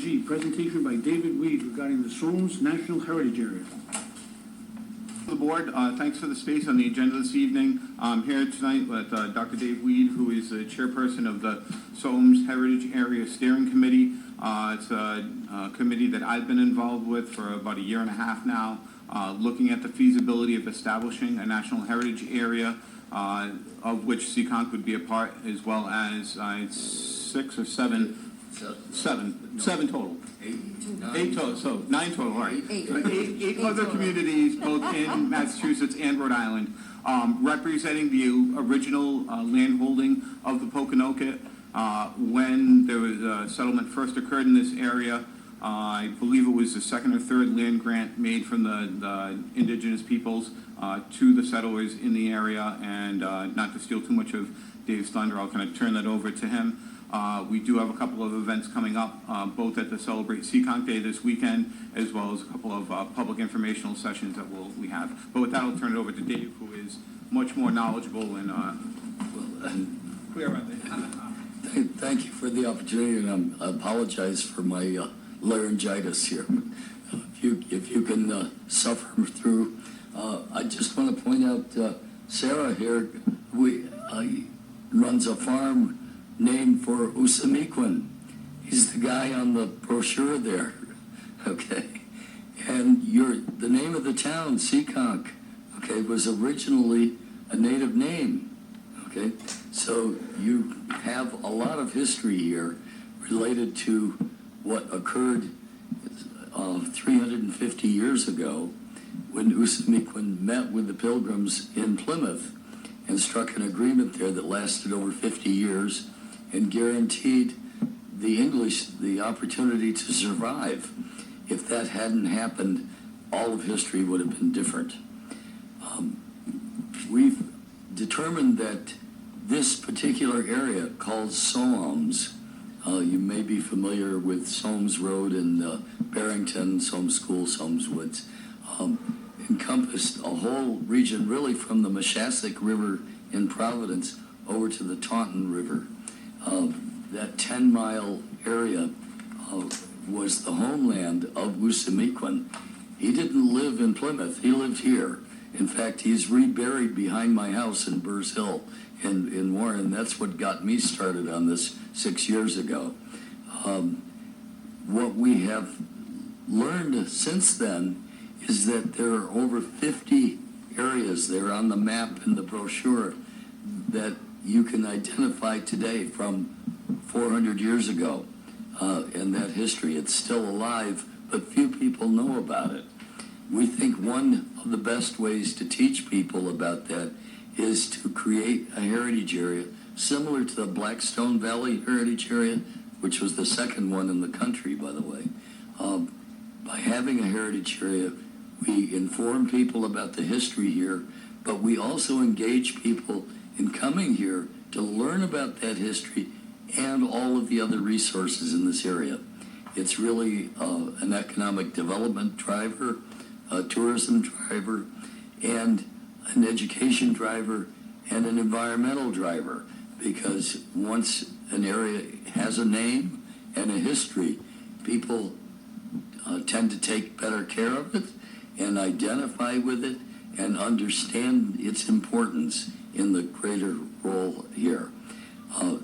G, presentation by David Weed regarding the Sowams National Heritage Area. The board, thanks for the space on the agenda this evening. I'm here tonight with Dr. Dave Weed, who is the chairperson of the Sowams Heritage Area Steering Committee. It's a committee that I've been involved with for about a year and a half now, looking at the feasibility of establishing a national heritage area, of which Seekonk would be a part, as well as seven total. Eight total, so 9 total, all right. Eight other communities, both in Massachusetts and Rhode Island, representing the original land holding of the Poconoket. When there was settlement first occurred in this area, I believe it was the second or third land grant made from the indigenous peoples to the settlers in the area. And not to steal too much of Dave's thunder, I'll kind of turn that over to him. We do have a couple of events coming up, both at the Celebrate Seekonk Day this weekend, as well as a couple of public informational sessions that we have. But with that, I'll turn it over to Dave, who is much more knowledgeable and clear on that. Thank you for the opportunity, and I apologize for my laryngitis here. If you can suffer through, I just want to point out Sarah here. Runs a farm named for Sept. He's the guy on the brochure there, okay? And the name of the town, Seekonk, okay, was originally a native name, okay? So you have a lot of history here related to what occurred 350 years ago when Sept met with the Pilgrims in Plymouth and struck an agreement there that lasted over 50 years and guaranteed the English the opportunity to survive. If that hadn't happened, all of history would have been different. We've determined that this particular area called Sowams, you may be familiar with Sowams Road in Barrington, Sowams School, Sowams Woods, encompassed a whole region really from the Mashasik River in Providence over to the Taunton River. That 10-mile area was the homeland of Sept. He didn't live in Plymouth, he lived here. In fact, he's reburied behind my house in Burrs Hill in Warren. That's what got me started on this 6 years ago. What we have learned since then is that there are over 50 areas there on the map in the brochure that you can identify today from 400 years ago in that history. It's still alive, but few people know about it. We think one of the best ways to teach people about that is to create a heritage area similar to the Blackstone Valley Heritage Area, which was the second one in the country, by the way. By having a heritage area, we inform people about the history here, but we also engage people in coming here to learn about that history and all of the other resources in this area. It's really an economic development driver, a tourism driver, and an education driver, and an environmental driver, because once an area has a name and a history, people tend to take better care of it and identify with it and understand its importance in the greater role here.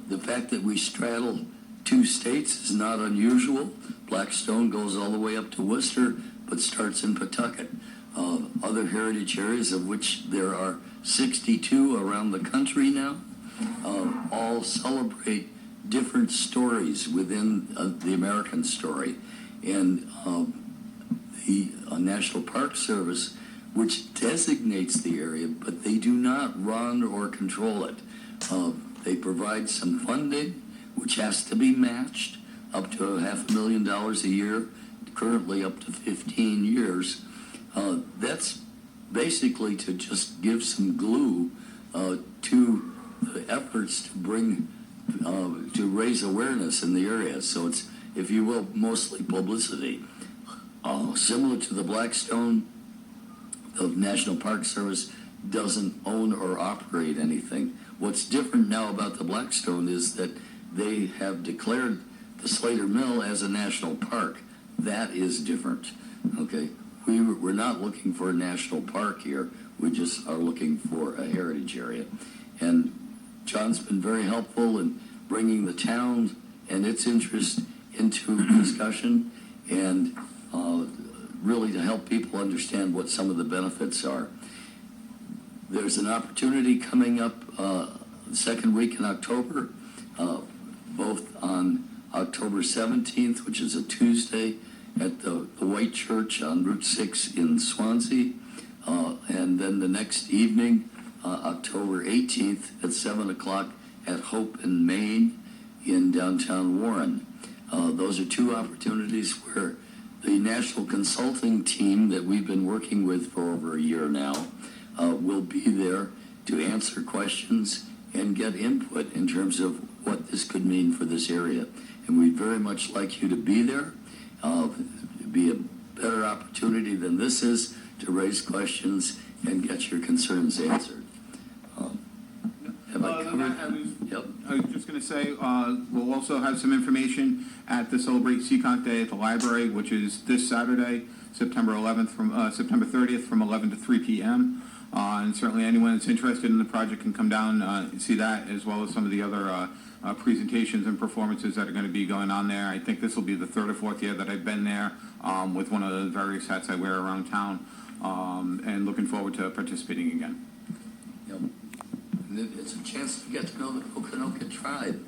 The fact that we straddle 2 states is not unusual. Blackstone goes all the way up to Worcester, but starts in Pawtucket. Other heritage areas, of which there are 62 around the country now, all celebrate different stories within the American story. And the National Park Service, which designates the area, but they do not run or control it. They provide some funding, which has to be matched up to $500,000 a year, currently up to 15 years. That's basically to just give some glue to the efforts to bring, to raise awareness in the area. So it's, if you will, mostly publicity. Similar to the Blackstone, the National Park Service doesn't own or operate anything. What's different now about the Blackstone is that they have declared the Slater Mill as a national park. That is different, okay? We're not looking for a national park here. We just are looking for a heritage area. And John's been very helpful in bringing the town and its interest into discussion and really to help people understand what some of the benefits are. There's an opportunity coming up the second week in October, both on October 17th, which is a Tuesday, at the White Church on Route 6 in Swansea, and then the next evening, October 18th at 7 o'clock at Hope in Maine in downtown Warren. Those are two opportunities where the national consulting team that we've been working with for over a year now will be there to answer questions and get input in terms of what this could mean for this area. And we'd very much like you to be there. It'd be a better opportunity than this is to raise questions and get your concerns answered. Have I covered? Yep. I was just going to say, we'll also have some information at the Celebrate Seekonk Day at the library, which is this Saturday, September 11th from September 30th from 11 to 3 p.m. And certainly anyone that's interested in the project can come down and see that, as well as some of the other presentations and performances that are going to be going on there. I think this will be the third or fourth year that I've been there with one of the various hats I wear around town, and looking forward to participating again. Yep. And it's a chance to get to know the Okanoka tribe.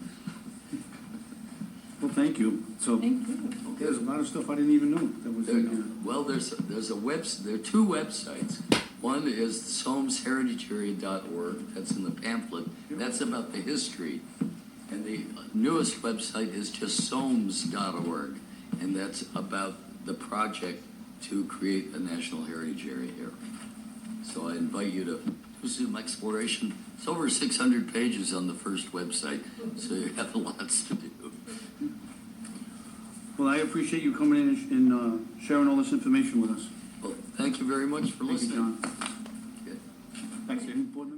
Well, thank you. So, Thank you. there's a lot of stuff I didn't even know that was in there. Well, there are two websites. One is SowamsHeritageArea.org. That's in the pamphlet. That's about the history. And the newest website is just Sowams.org, and that's about the project to create a national heritage area here. So I invite you to do some exploration. It's over 600 pages on the first website, so you have lots to do. Well, I appreciate you coming in and sharing all this information with us. Well, thank you very much for Thank you, listening. John. Okay. Thanks, Steve. Any board members?